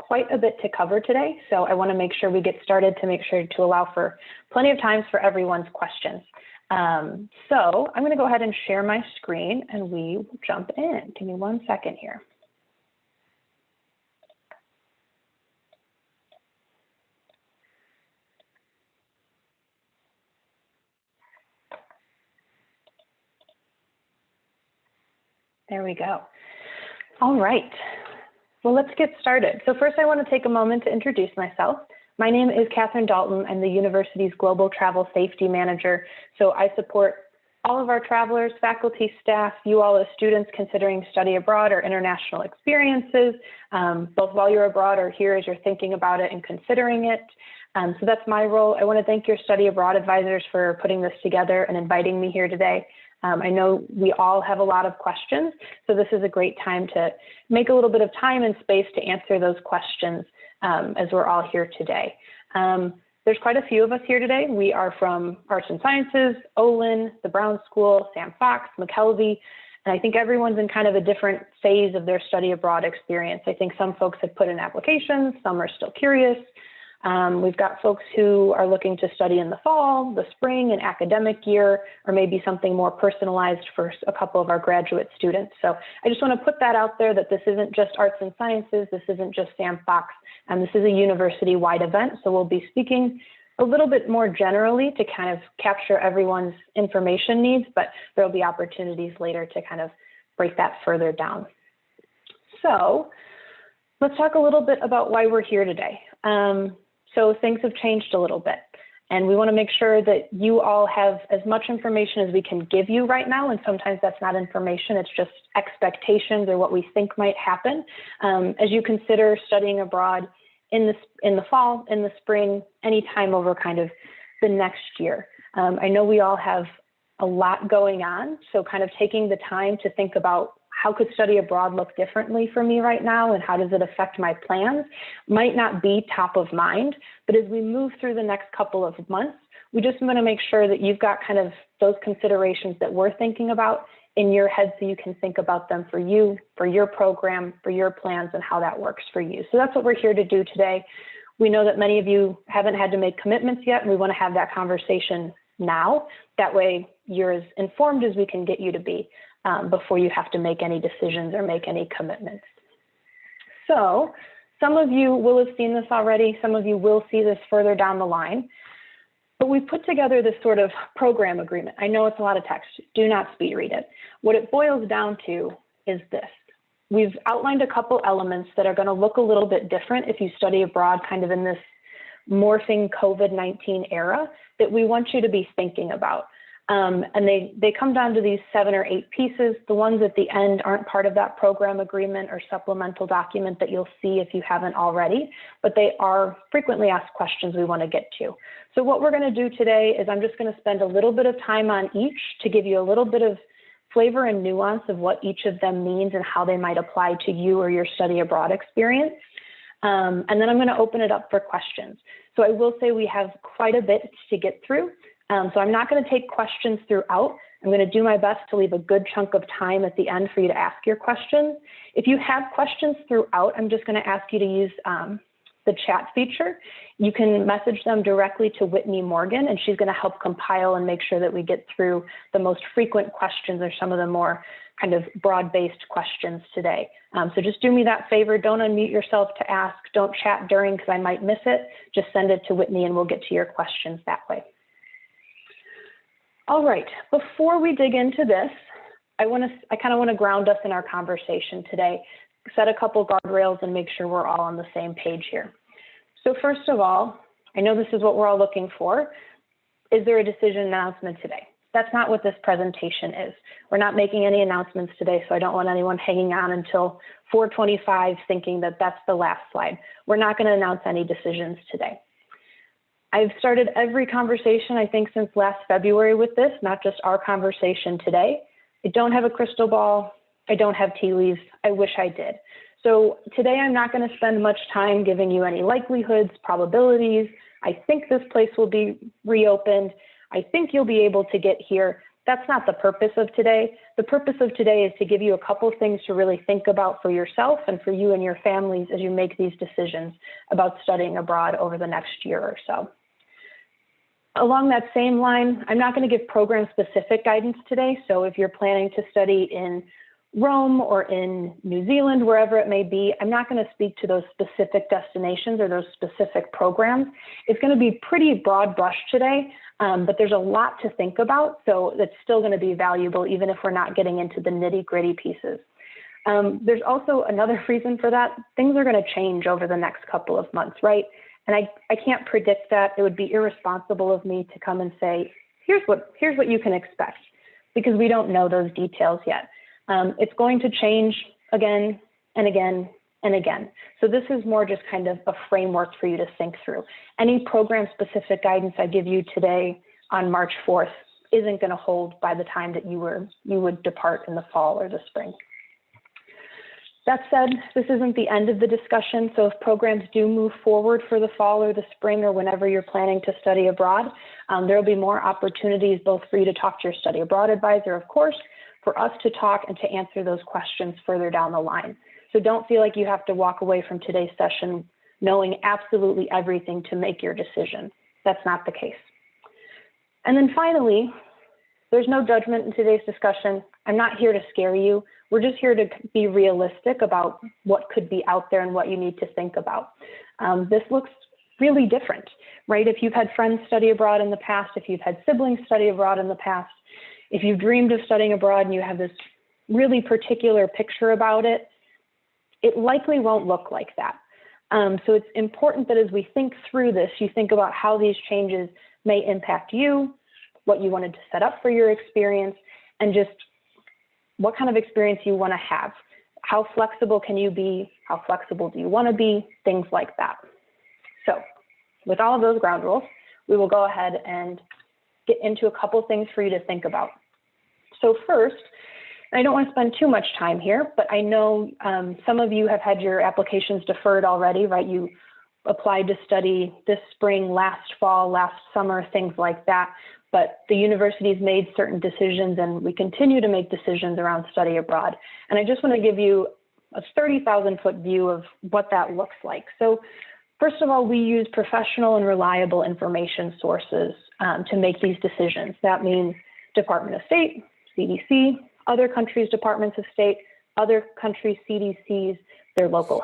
quite a bit to cover today, so I want to make sure we get started to make sure to allow for plenty of times for everyone's questions. So I'm going to go ahead and share my screen and we will jump in. Give me 1 second here. There we go. All right. Well, let's get started. So first I want to take a moment to introduce myself. My name is Catherine Dalton. I'm the university's Global Travel Safety Manager. So I support all of our travelers, faculty, staff, you all as students considering study abroad or international experiences, both while you're abroad or here as you're thinking about it and considering it. So that's my role. I want to thank your study abroad advisors for putting this together and inviting me here today. I know we all have a lot of questions, so this is a great time to make a little bit of time and space to answer those questions as we're all here today. There's quite a few of us here today. We are from Arts and Sciences, Olin, the Brown School, Sam Fox, McKelvey, and I think everyone's in kind of a different phase of their study abroad experience. I think some folks have put in applications, some are still curious. We've got folks who are looking to study in the fall, the spring, an academic year, or maybe something more personalized for a couple of our graduate students. So I just want to put that out there that this isn't just arts and sciences, this isn't just Sam Fox, and this is a university-wide event. So we'll be speaking a little bit more generally to kind of capture everyone's information needs, but there'll be opportunities later to kind of break that further down. So let's talk a little bit about why we're here today. So things have changed a little bit, and we want to make sure that you all have as much information as we can give you right now, and sometimes that's not information, it's just expectations or what we think might happen as you consider studying abroad in the fall, in the spring, anytime over kind of the next year. I know we all have a lot going on, so kind of taking the time to think about how could study abroad look differently for me right now and how does it affect my plans might not be top of mind, but as we move through the next couple of months, we just want to make sure that you've got kind of those considerations that we're thinking about in your head so you can think about them for you, for your program, for your plans and how that works for you. So that's what we're here to do today. We know that many of you haven't had to make commitments yet, and we want to have that conversation now. That way you're as informed as we can get you to be before you have to make any decisions or make any commitments. So some of you will have seen this already. Some of you will see this further down the line. But we've put together this sort of program agreement. I know it's a lot of text. Do not speed read it. What it boils down to is this. We've outlined a couple elements that are going to look a little bit different if you study abroad kind of in this morphing COVID-19 era that we want you to be thinking about. And they come down to these 7 or 8 pieces. The ones at the end aren't part of that program agreement or supplemental document that you'll see if you haven't already, but they are frequently asked questions we want to get to. So what we're going to do today is I'm just going to spend a little bit of time on each to give you a little bit of flavor and nuance of what each of them means and how they might apply to you or your study abroad experience. And then I'm going to open it up for questions. So I will say we have quite a bit to get through. So I'm not going to take questions throughout. I'm going to do my best to leave a good chunk of time at the end for you to ask your questions. If you have questions throughout, I'm just going to ask you to use the chat feature. You can message them directly to Whitney Morgan, and she's going to help compile and make sure that we get through the most frequent questions or some of the more kind of broad-based questions today. So just do me that favor. Don't unmute yourself to ask. Don't chat during because I might miss it. Just send it to Whitney and we'll get to your questions that way. All right, before we dig into this, I kind of want to ground us in our conversation today, set a couple guardrails and make sure we're all on the same page here. So first of all, I know this is what we're all looking for. Is there a decision announcement today? That's not what this presentation is. We're not making any announcements today, so I don't want anyone hanging on until 4:25 thinking that that's the last slide. We're not going to announce any decisions today. I've started every conversation, I think, since last February with this, not just our conversation today. I don't have a crystal ball. I don't have tea leaves. I wish I did. So today I'm not going to spend much time giving you any likelihoods, probabilities. I think this place will be reopened. I think you'll be able to get here. That's not the purpose of today. The purpose of today is to give you a couple things to really think about for yourself and for you and your families as you make these decisions about studying abroad over the next year or so. Along that same line, I'm not going to give program-specific guidance today. So if you're planning to study in Rome or in New Zealand, wherever it may be, I'm not going to speak to those specific destinations or those specific programs. It's going to be pretty broad brush today, but there's a lot to think about. So it's still going to be valuable, even if we're not getting into the nitty-gritty pieces. There's also another reason for that. Things are going to change over the next couple of months, right? And I can't predict that. It would be irresponsible of me to come and say, here's what you can expect, because we don't know those details yet. It's going to change again and again and again. So this is more just kind of a framework for you to think through. Any program-specific guidance I give you today on March 4th isn't going to hold by the time that you would depart in the fall or the spring. That said, this isn't the end of the discussion. So if programs do move forward for the fall or the spring or whenever you're planning to study abroad, there will be more opportunities both for you to talk to your study abroad advisor, of course, for us to talk and to answer those questions further down the line. So don't feel like you have to walk away from today's session knowing absolutely everything to make your decision. That's not the case. And then finally, there's no judgment in today's discussion. I'm not here to scare you. We're just here to be realistic about what could be out there and what you need to think about. This looks really different, right? If you've had friends study abroad in the past, if you've had siblings study abroad in the past, if you've dreamed of studying abroad and you have this really particular picture about it, it likely won't look like that. So it's important that as we think through this, you think about how these changes may impact you, what you wanted to set up for your experience, and just what kind of experience you want to have. How flexible can you be? How flexible do you want to be? Things like that. So with all of those ground rules, we will go ahead and get into a couple things for you to think about. So first, I don't want to spend too much time here, but I know some of you have had your applications deferred already, right? You applied to study this spring, last fall, last summer, things like that. But the university's made certain decisions and we continue to make decisions around study abroad. And I just want to give you a 30,000-foot view of what that looks like. So first of all, we use professional and reliable information sources to make these decisions. That means Department of State, CDC, other countries' departments of state, other countries' CDCs, their local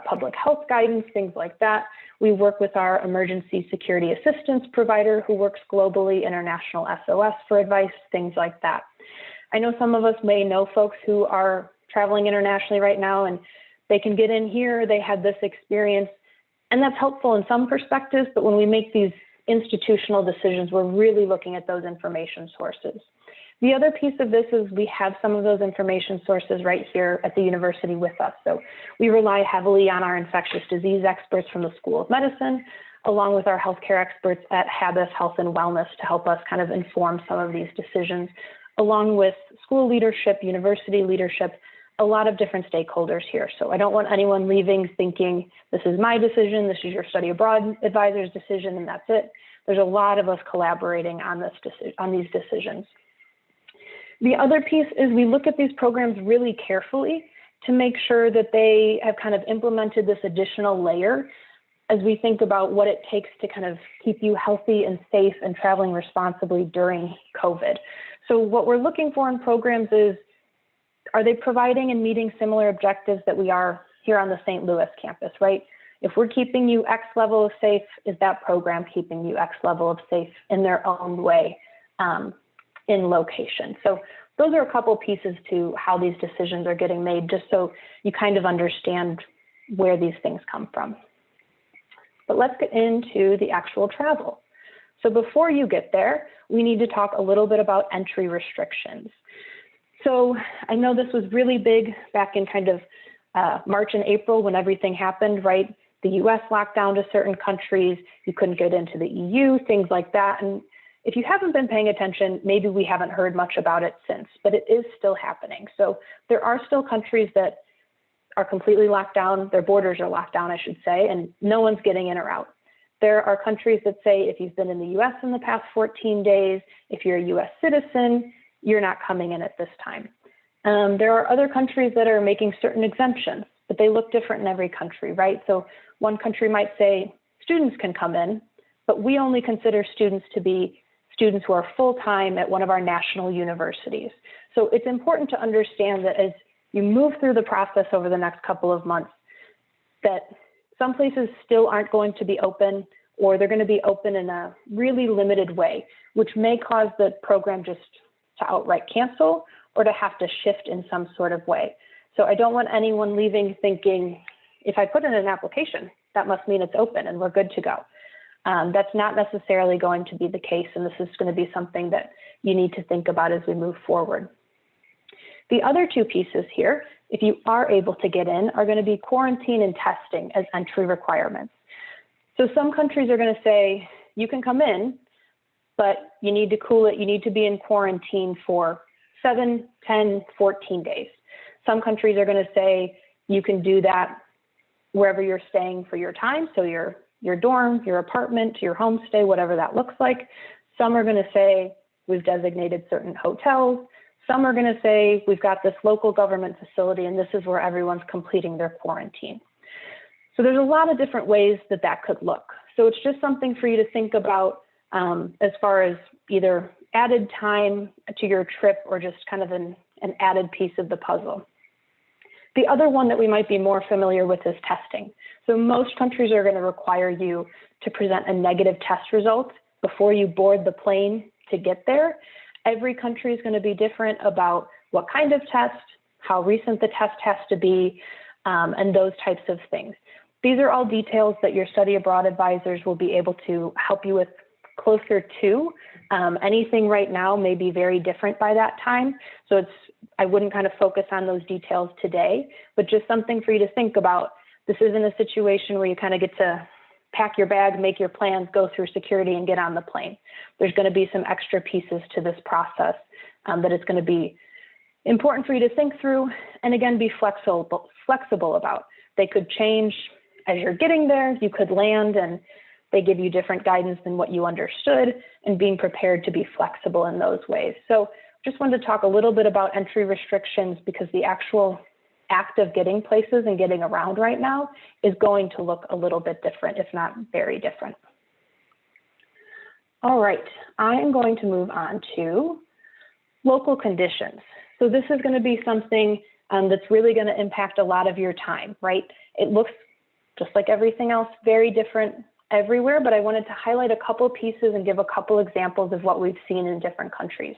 public health guidance, things like that. We work with our emergency security assistance provider who works globally, International SOS, for advice, things like that. I know some of us may know folks who are traveling internationally right now and they can get in here, they had this experience, and that's helpful in some perspectives, but when we make these institutional decisions, we're really looking at those information sources. The other piece of this is we have some of those information sources right here at the university with us. So we rely heavily on our infectious disease experts from the School of Medicine, along with our healthcare experts at Habas Health and Wellness to help us kind of inform some of these decisions, along with school leadership, university leadership, a lot of different stakeholders here. So I don't want anyone leaving thinking, this is my decision, this is your study abroad advisor's decision, and that's it. There's a lot of us collaborating on these decisions. The other piece is we look at these programs really carefully to make sure that they have kind of implemented this additional layer as we think about what it takes to kind of keep you healthy and safe and traveling responsibly during COVID. So what we're looking for in programs is, are they providing and meeting similar objectives that we are here on the St. Louis campus, right? If we're keeping you X level of safe, is that program keeping you X level of safe in their own way? In location. So those are a couple pieces to how these decisions are getting made, just so you kind of understand where these things come from. But let's get into the actual travel. So before you get there, we need to talk a little bit about entry restrictions. So I know this was really big back in kind of March and April when everything happened, right? The US locked down to certain countries, you couldn't get into the EU, things like that. And if you haven't been paying attention, maybe we haven't heard much about it since, but it is still happening. So there are still countries that are completely locked down, their borders are locked down, I should say, and no one's getting in or out. There are countries that say if you've been in the US in the past 14 days, if you're a US citizen, you're not coming in at this time. There are other countries that are making certain exemptions, but they look different in every country, right? So one country might say students can come in, but we only consider students to be students who are full-time at one of our national universities. So it's important to understand that as you move through the process over the next couple of months, that some places still aren't going to be open, or they're going to be open in a really limited way, which may cause the program just to outright cancel or to have to shift in some sort of way. So I don't want anyone leaving thinking, if I put in an application, that must mean it's open and we're good to go. That's not necessarily going to be the case, and this is going to be something that you need to think about as we move forward. The other two pieces here, if you are able to get in, are going to be quarantine and testing as entry requirements. So some countries are going to say, you can come in, but you need to cool it. You need to be in quarantine for 7, 10, 14 days. Some countries are going to say you can do that wherever you're staying for your time. So your dorm, your apartment, your homestay, whatever that looks like. Some are going to say we've designated certain hotels. Some are going to say we've got this local government facility and this is where everyone's completing their quarantine. So there's a lot of different ways that that could look. So it's just something for you to think about as far as either added time to your trip or just kind of an added piece of the puzzle. The other one that we might be more familiar with is testing. So most countries are going to require you to present a negative test result before you board the plane to get there. Every country is going to be different about what kind of test, how recent the test has to be, and those types of things. These are all details that your study abroad advisors will be able to help you with closer to. Anything right now may be very different by that time. So I wouldn't kind of focus on those details today, but just something for you to think about. This isn't a situation where you kind of get to pack your bag, make your plans, go through security and get on the plane. There's going to be some extra pieces to this process that it's going to be important for you to think through and again, be flexible about. They could change as you're getting there. You could land and they give you different guidance than what you understood, and being prepared to be flexible in those ways. So just wanted to talk a little bit about entry restrictions because the actual act of getting places and getting around right now is going to look a little bit different, if not very different. All right, I am going to move on to local conditions. So this is going to be something that's really going to impact a lot of your time, right? It looks just like everything else, very different everywhere, but I wanted to highlight a couple pieces and give a couple examples of what we've seen in different countries.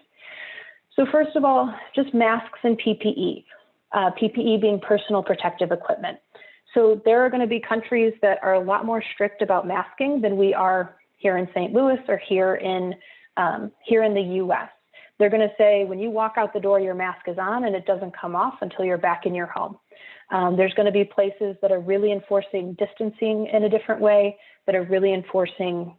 So first of all, just masks and PPE. PPE being personal protective equipment. So there are going to be countries that are a lot more strict about masking than we are here in St. Louis or here in the US. They're going to say when you walk out the door, your mask is on and it doesn't come off until you're back in your home. There's going to be places that are really enforcing distancing in a different way, that are really enforcing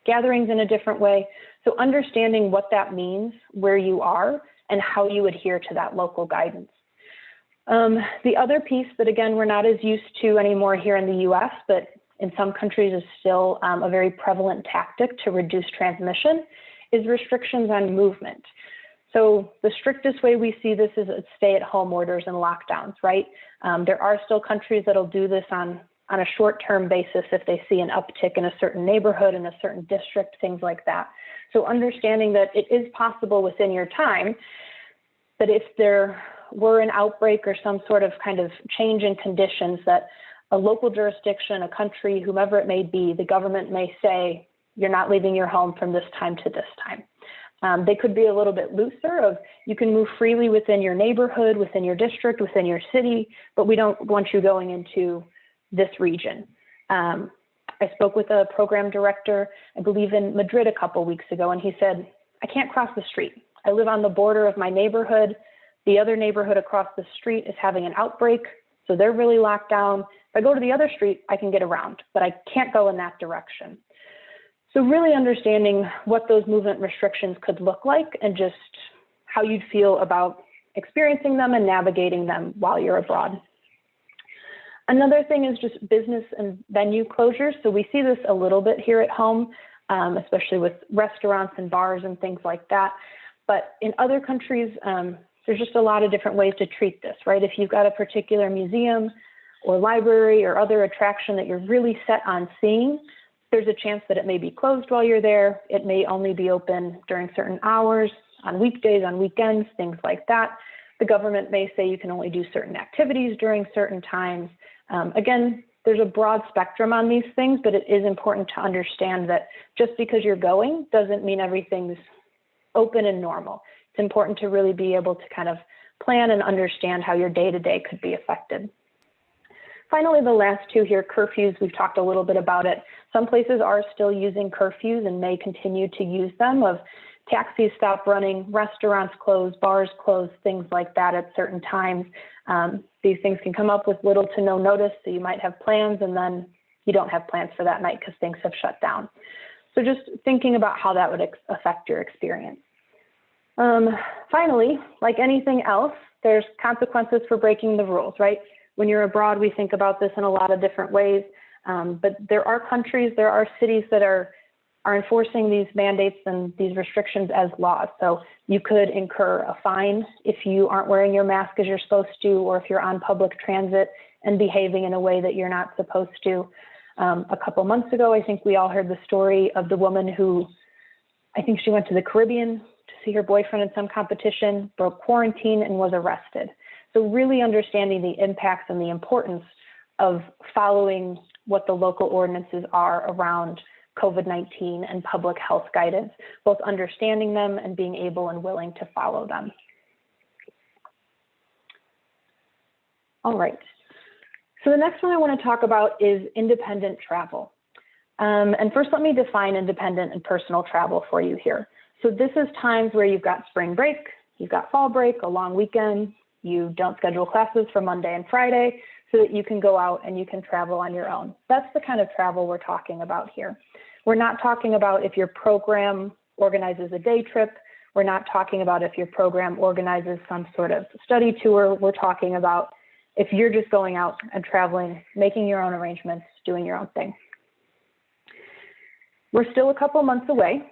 gatherings in a different way. So understanding what that means, where you are, and how you adhere to that local guidance. The other piece that, again, we're not as used to anymore here in the US, but in some countries is still a very prevalent tactic to reduce transmission, is restrictions on movement. So the strictest way we see this is stay-at-home orders and lockdowns, right? There are still countries that'll do this on a short-term basis if they see an uptick in a certain neighborhood, in a certain district, things like that. So understanding that it is possible within your time that if there were an outbreak or some sort of kind of change in conditions, that a local jurisdiction, a country, whomever it may be, the government may say, you're not leaving your home from this time to this time. They could be a little bit looser of you can move freely within your neighborhood, within your district, within your city, but we don't want you going into this region. I spoke with a program director, I believe in Madrid a couple weeks ago, and he said, I can't cross the street. I live on the border of my neighborhood. The other neighborhood across the street is having an outbreak, so they're really locked down. If I go to the other street, I can get around, but I can't go in that direction. So really understanding what those movement restrictions could look like and just how you'd feel about experiencing them and navigating them while you're abroad. Another thing is just business and venue closures. So we see this a little bit here at home, especially with restaurants and bars and things like that. But in other countries, there's just a lot of different ways to treat this, right? If you've got a particular museum or library or other attraction that you're really set on seeing, there's a chance that it may be closed while you're there. It may only be open during certain hours, on weekdays, on weekends, things like that. The government may say you can only do certain activities during certain times. Again, there's a broad spectrum on these things, but it is important to understand that just because you're going doesn't mean everything's open and normal. It's important to really be able to kind of plan and understand how your day-to-day could be affected. Finally, the last two here, curfews, we've talked a little bit about it. Some places are still using curfews and may continue to use them, of taxis stop running, restaurants close, bars close, things like that at certain times. These things can come up with little to no notice, so you might have plans and then you don't have plans for that night because things have shut down. So just thinking about how that would affect your experience. Finally, like anything else, there's consequences for breaking the rules, right? When you're abroad, we think about this in a lot of different ways, but there are countries, there are cities that are enforcing these mandates and these restrictions as laws. So you could incur a fine if you aren't wearing your mask as you're supposed to, or if you're on public transit and behaving in a way that you're not supposed to. A couple months ago, I think we all heard the story of the woman who, I think she went to the Caribbean to see her boyfriend in some competition, broke quarantine and was arrested. So really understanding the impacts and the importance of following what the local ordinances are around COVID-19 and public health guidance, both understanding them and being able and willing to follow them. All right. So the next one I want to talk about is independent travel. And first, let me define independent and personal travel for you here. So this is times where you've got spring break, you've got fall break, a long weekend, you don't schedule classes for Monday and Friday so that you can go out and you can travel on your own. That's the kind of travel we're talking about here. We're not talking about if your program organizes a day trip. We're not talking about if your program organizes some sort of study tour. We're talking about if you're just going out and traveling, making your own arrangements, doing your own thing. We're still a couple months away,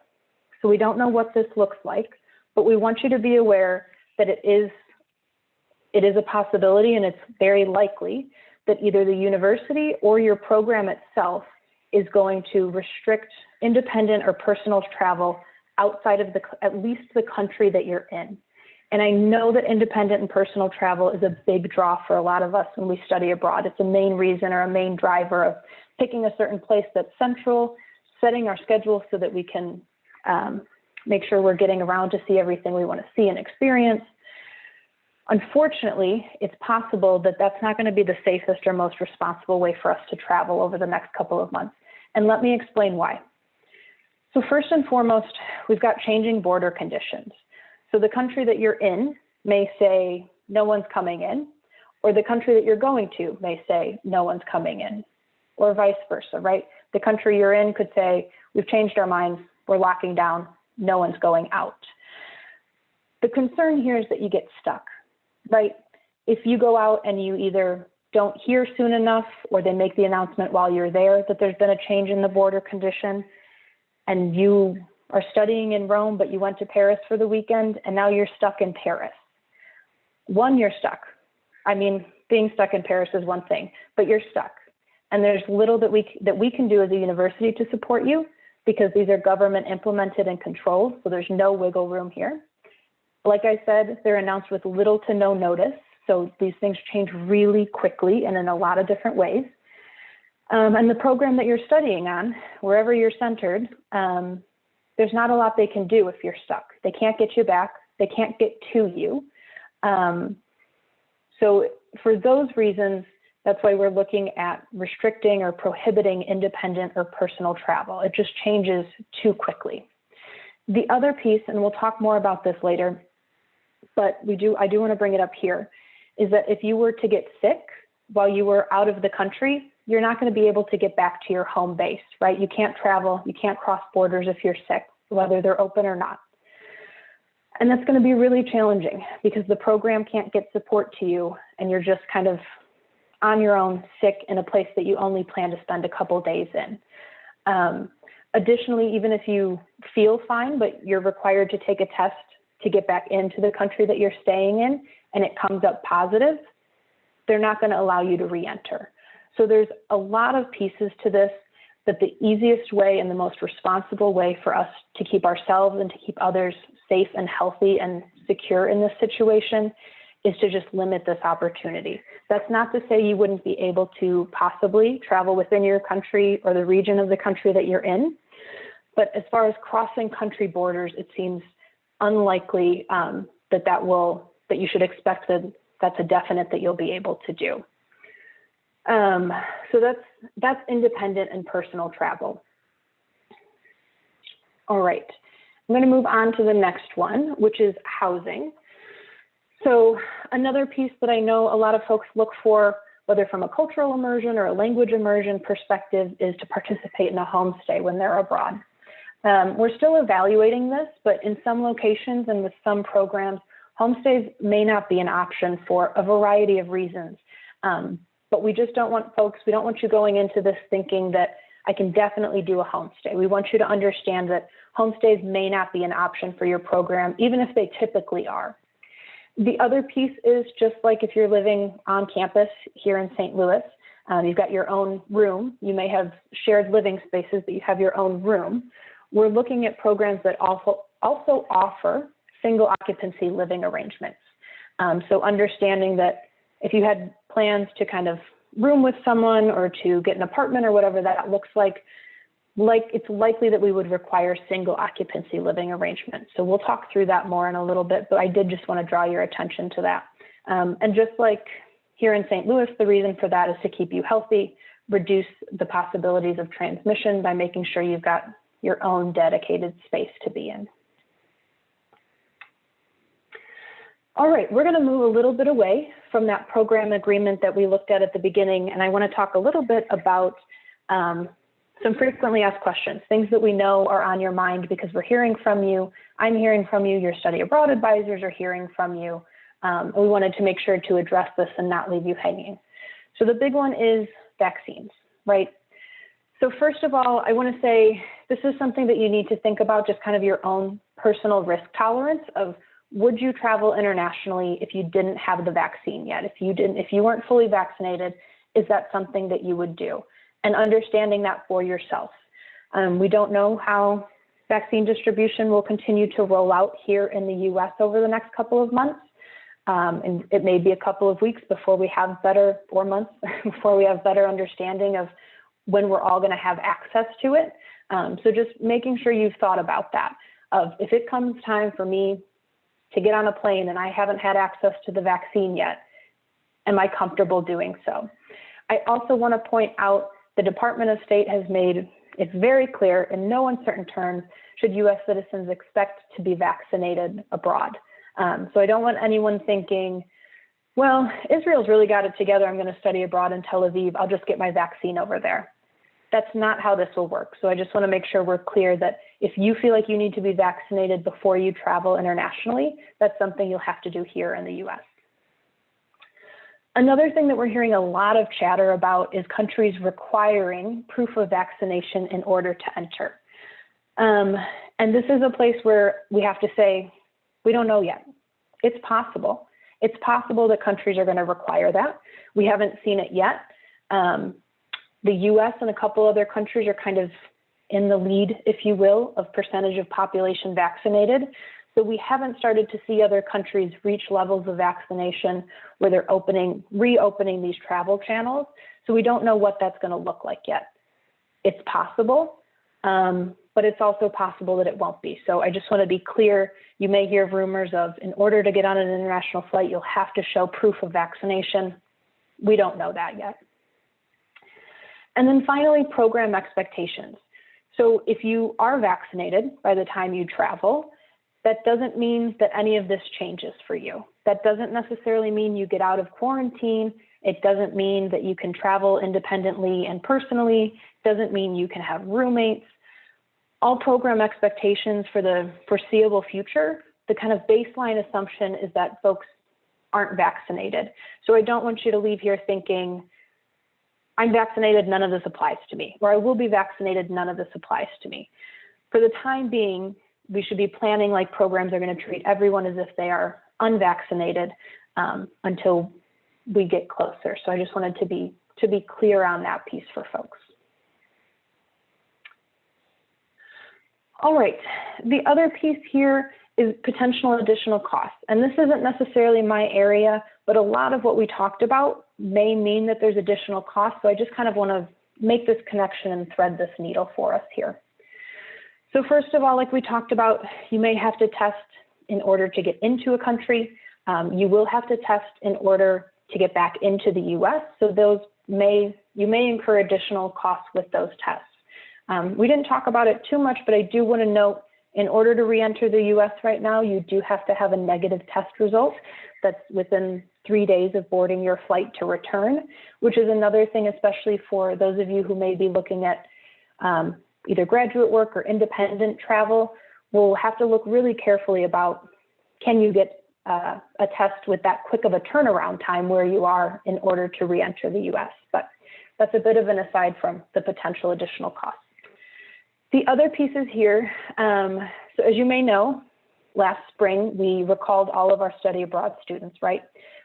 so we don't know what this looks like, but we want you to be aware that it is a possibility, and it's very likely that either the university or your program itself is going to restrict independent or personal travel outside of at least the country that you're in. And I know that independent and personal travel is a big draw for a lot of us when we study abroad. It's a main reason or a main driver of picking a certain place that's central, setting our schedule so that we can make sure we're getting around to see everything we want to see and experience. Unfortunately, it's possible that that's not going to be the safest or most responsible way for us to travel over the next couple of months. And let me explain why. So first and foremost, we've got changing border conditions. So the country that you're in may say no one's coming in, or the country that you're going to may say no one's coming in, or vice versa, right? The country you're in could say, we've changed our minds, we're locking down, no one's going out. The concern here is that you get stuck, right? If you go out and you either don't hear soon enough, or they make the announcement while you're there that there's been a change in the border condition, and you are studying in Rome, but you went to Paris for the weekend, and now you're stuck in Paris. One, you're stuck. I mean, being stuck in Paris is one thing, but you're stuck. And there's little that we can do as a university to support you, because these are government implemented and controlled, so there's no wiggle room here. Like I said, they're announced with little to no notice, so these things change really quickly and in a lot of different ways. And the program that you're studying on, wherever you're centered, there's not a lot they can do if you're stuck. They can't get you back. They can't get to you. So for those reasons, that's why we're looking at restricting or prohibiting independent or personal travel. It just changes too quickly. The other piece, and we'll talk more about this later, but I do want to bring it up here, is that if you were to get sick while you were out of the country, you're not going to be able to get back to your home base, right? You can't travel, you can't cross borders if you're sick, whether they're open or not. And that's going to be really challenging because the program can't get support to you and you're just kind of on your own, sick, in a place that you only plan to spend a couple days in. Additionally, even if you feel fine, but you're required to take a test to get back into the country that you're staying in, and it comes up positive, they're not going to allow you to re-enter. So there's a lot of pieces to this, but the easiest way and the most responsible way for us to keep ourselves and to keep others safe and healthy and secure in this situation is to just limit this opportunity. That's not to say you wouldn't be able to possibly travel within your country or the region of the country that you're in. But as far as crossing country borders, it seems unlikely that you should expect that that's a definite that you'll be able to do. So that's independent and personal travel. All right, I'm going to move on to the next one, which is housing. So another piece that I know a lot of folks look for, whether from a cultural immersion or a language immersion perspective, is to participate in a homestay when they're abroad. We're still evaluating this, but in some locations and with some programs, homestays may not be an option for a variety of reasons. But we just don't want folks, we don't want you going into this thinking that I can definitely do a homestay. We want you to understand that homestays may not be an option for your program, even if they typically are. The other piece is just like if you're living on campus here in St. Louis, you've got your own room. You may have shared living spaces, but you have your own room. We're looking at programs that also offer single occupancy living arrangements. So understanding that if you had plans to kind of room with someone or to get an apartment or whatever that looks like it's likely that we would require single occupancy living arrangements. So we'll talk through that more in a little bit, but I did just want to draw your attention to that. And just like here in St. Louis, the reason for that is to keep you healthy, reduce the possibilities of transmission by making sure you've got your own dedicated space to be in. All right, we're going to move a little bit away from that program agreement that we looked at the beginning, and I want to talk a little bit about some frequently asked questions, things that we know are on your mind because we're hearing from you, I'm hearing from you, your study abroad advisors are hearing from you. We wanted to make sure to address this and not leave you hanging. So the big one is vaccines, right? So first of all, I want to say this is something that you need to think about, just kind of your own personal risk tolerance of, would you travel internationally if you didn't have the vaccine yet? If you weren't fully vaccinated, is that something that you would do? And understanding that for yourself. We don't know how vaccine distribution will continue to roll out here in the US over the next couple of months. And it may be a couple of weeks before we have better, 4 months, before we have better understanding of when we're all gonna have access to it. So just making sure you've thought about that, of if it comes time for me to get on a plane and I haven't had access to the vaccine yet, am I comfortable doing so? I also wanna point out the Department of State has made it very clear in no uncertain terms should US citizens expect to be vaccinated abroad. So I don't want anyone thinking, well, Israel's really got it together, I'm gonna study abroad in Tel Aviv, I'll just get my vaccine over there. That's not how this will work. So I just wanna make sure we're clear that if you feel like you need to be vaccinated before you travel internationally, that's something you'll have to do here in the US. Another thing that we're hearing a lot of chatter about is countries requiring proof of vaccination in order to enter. And this is a place where we have to say, we don't know yet. It's possible. It's possible that countries are going to require that. We haven't seen it yet. The US and a couple other countries are kind of in the lead, if you will, of percentage of population vaccinated. So we haven't started to see other countries reach levels of vaccination where they're reopening these travel channels. So we don't know what that's going to look like yet. It's possible, but it's also possible that it won't be. So I just want to be clear. You may hear rumors of, in order to get on an international flight, you'll have to show proof of vaccination. We don't know that yet. And then finally, program expectations. So if you are vaccinated by the time you travel, that doesn't mean that any of this changes for you. That doesn't necessarily mean you get out of quarantine. It doesn't mean that you can travel independently and personally. It doesn't mean you can have roommates. All program expectations for the foreseeable future, the kind of baseline assumption is that folks aren't vaccinated. So I don't want you to leave here thinking, I'm vaccinated, none of this applies to me, or I will be vaccinated, none of this applies to me. For the time being, we should be planning like programs are going to treat everyone as if they are unvaccinated until we get closer. So I just wanted to be clear on that piece for folks. All right, the other piece here is potential additional costs. And this isn't necessarily my area, but a lot of what we talked about may mean that there's additional costs. So I just kind of want to make this connection and thread this needle for us here. So first of all, like we talked about, you may have to test in order to get into a country. You will have to test in order to get back into the US. So you may incur additional costs with those tests. We didn't talk about it too much, but I do want to note, in order to re-enter the US right now, you do have to have a negative test result that's within 3 days of boarding your flight to return, which is another thing, especially for those of you who may be looking at either graduate work or independent travel. We'll have to look really carefully about, can you get a test with that quick of a turnaround time where you are in order to re-enter the US. But that's a bit of an aside from the potential additional costs. The other pieces here, so as you may know, last spring, we recalled all of our study abroad students, right?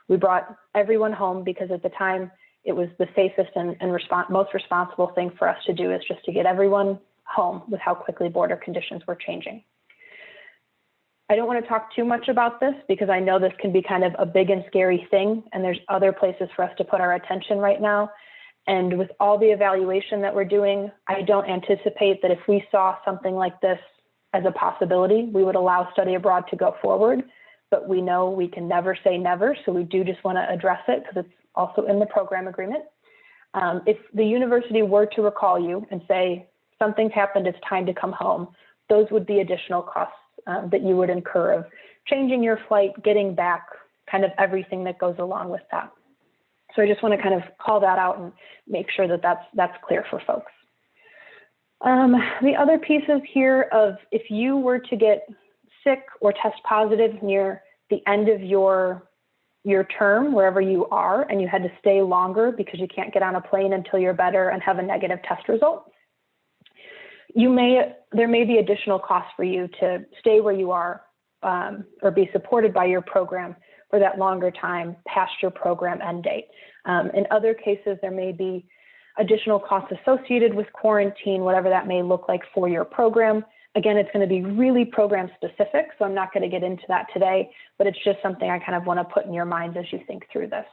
We brought everyone home because at the time, it was the safest and most responsible thing for us to do, is just to get everyone home with how quickly border conditions were changing. I don't want to talk too much about this because I know this can be kind of a big and scary thing, and there's other places for us to put our attention right now. And with all the evaluation that we're doing, I don't anticipate that if we saw something like this as a possibility, we would allow study abroad to go forward. But we know we can never say never, so we do just want to address it because it's also in the program agreement. If the university were to recall you and say, something's happened, it's time to come home, those would be additional costs that you would incur of changing your flight, getting back, kind of everything that goes along with that. So I just want to kind of call that out and make sure that that's clear for folks. The other pieces here of, if you were to get sick or test positive near the end of your term, wherever you are, and you had to stay longer because you can't get on a plane until you're better and have a negative test result, there may be additional costs for you to stay where you are or be supported by your program for that longer time past your program end date. In other cases, there may be additional costs associated with quarantine, whatever that may look like for your program. Again, it's going to be really program specific, so I'm not going to get into that today, but it's just something I kind of want to put in your minds as you think through this.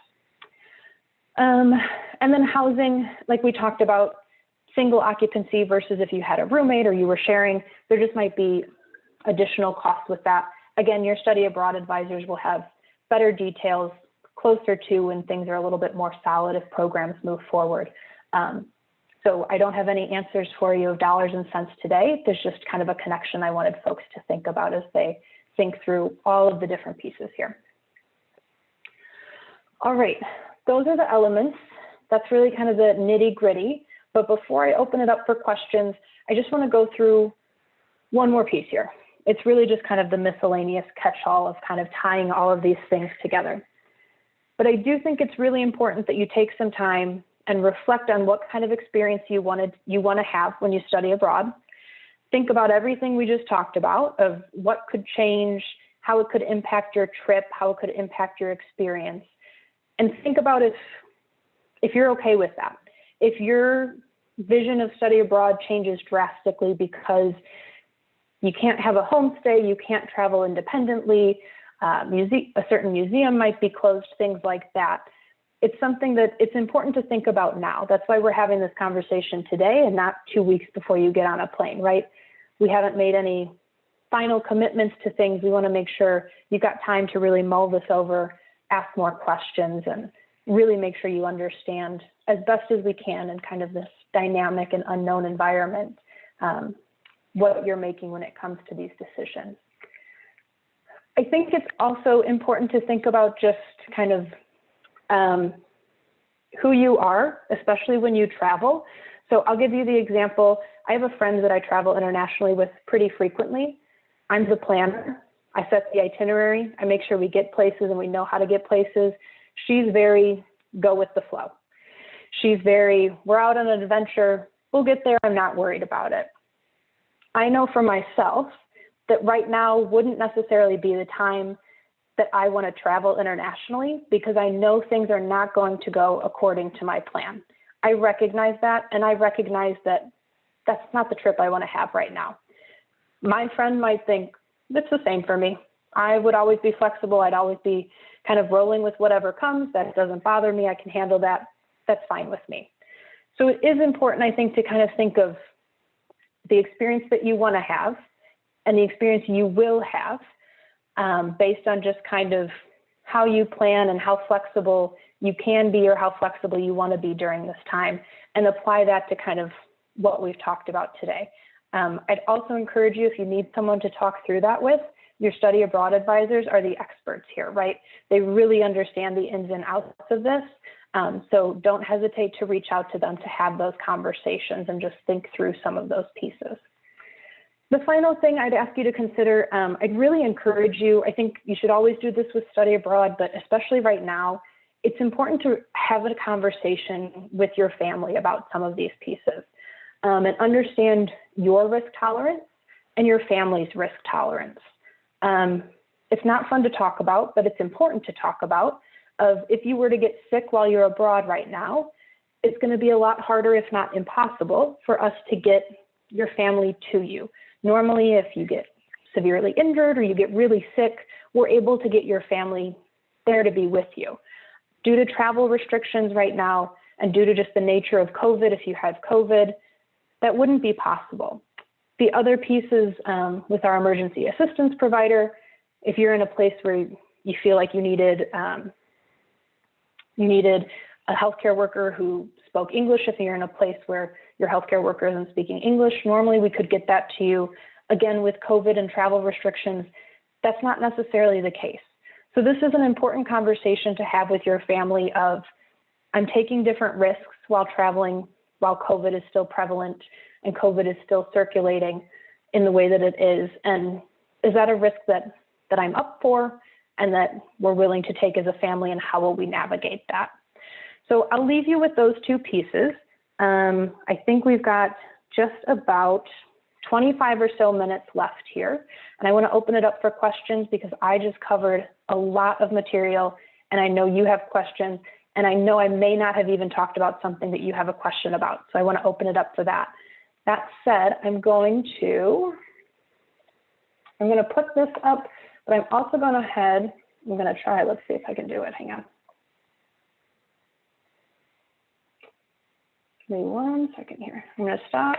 And then housing, like we talked about, single occupancy versus if you had a roommate or you were sharing, there just might be additional costs with that. Again, your study abroad advisors will have better details closer to when things are a little bit more solid if programs move forward. So I don't have any answers for you of dollars and cents today. There's just kind of a connection I wanted folks to think about as they think through all of the different pieces here. All right, those are the elements. That's really kind of the nitty gritty. But before I open it up for questions, I just want to go through one more piece here. It's really just kind of the miscellaneous catch-all of kind of tying all of these things together. But I do think it's really important that you take some time and reflect on what kind of experience you want to have when you study abroad. Think about everything we just talked about, of what could change, how it could impact your trip, how it could impact your experience. And think about if you're okay with that. If your vision of study abroad changes drastically because you can't have a homestay, you can't travel independently, a certain museum might be closed, things like that. It's something that it's important to think about now. That's why we're having this conversation today and not 2 weeks before you get on a plane, right? We haven't made any final commitments to things. We want to make sure you've got time to really mull this over, ask more questions, and really make sure you understand as best as we can in kind of this dynamic and unknown environment, what you're making when it comes to these decisions. I think it's also important to think about just kind of who you are, especially when you travel. So I'll give you the example. I have a friend that I travel internationally with pretty frequently. I'm the planner. I set the itinerary. I make sure we get places and we know how to get places. She's very go with the flow. we're out on an adventure, we'll get there, I'm not worried about it. I know for myself that right now wouldn't necessarily be the time that I want to travel internationally, because I know things are not going to go according to my plan. I recognize that, and I recognize that that's not the trip I want to have right now. My friend might think it's the same for me. I would always be flexible. I'd always be kind of rolling with whatever comes. That doesn't bother me. I can handle that. That's fine with me. So it is important, I think, to kind of think of the experience that you want to have and the experience you will have, based on just kind of how you plan and how flexible you can be or how flexible you want to be during this time, and apply that to kind of what we've talked about today. I'd also encourage you, if you need someone to talk through that with, your study abroad advisors are the experts here, right? They really understand the ins and outs of this. So don't hesitate to reach out to them to have those conversations and just think through some of those pieces. The final thing I'd ask you to consider, I'd really encourage you, I think you should always do this with study abroad, but especially right now, it's important to have a conversation with your family about some of these pieces, and understand your risk tolerance and your family's risk tolerance. It's not fun to talk about, but it's important to talk about. If you were to get sick while you're abroad right now, it's going to be a lot harder, if not impossible, for us to get your family to you. Normally, if you get severely injured or you get really sick, we're able to get your family there to be with you. Due to travel restrictions right now, and due to just the nature of COVID, if you have COVID, that wouldn't be possible. The other pieces with our emergency assistance provider, if you're in a place where you feel like you needed a healthcare worker who spoke English, if you're in a place where your healthcare worker isn't speaking English, normally we could get that to you. Again, with COVID and travel restrictions, that's not necessarily the case. So this is an important conversation to have with your family of, I'm taking different risks while traveling, while COVID is still prevalent and COVID is still circulating in the way that it is. And is that a risk that I'm up for and that we're willing to take as a family, and how will we navigate that? So I'll leave you with those two pieces. I think we've got just about 25 or so minutes left here. And I want to open it up for questions, because I just covered a lot of material and I know you have questions, and I know I may not have even talked about something that you have a question about. So I want to open it up for that. That said, I'm going to put this up, but I'm also going to try, let's see if I can do it, hang on. Give me 1 second here. I'm going to stop.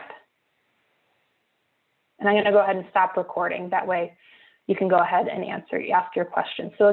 And I'm going to go ahead and stop recording. That way you can go ahead and ask your question. So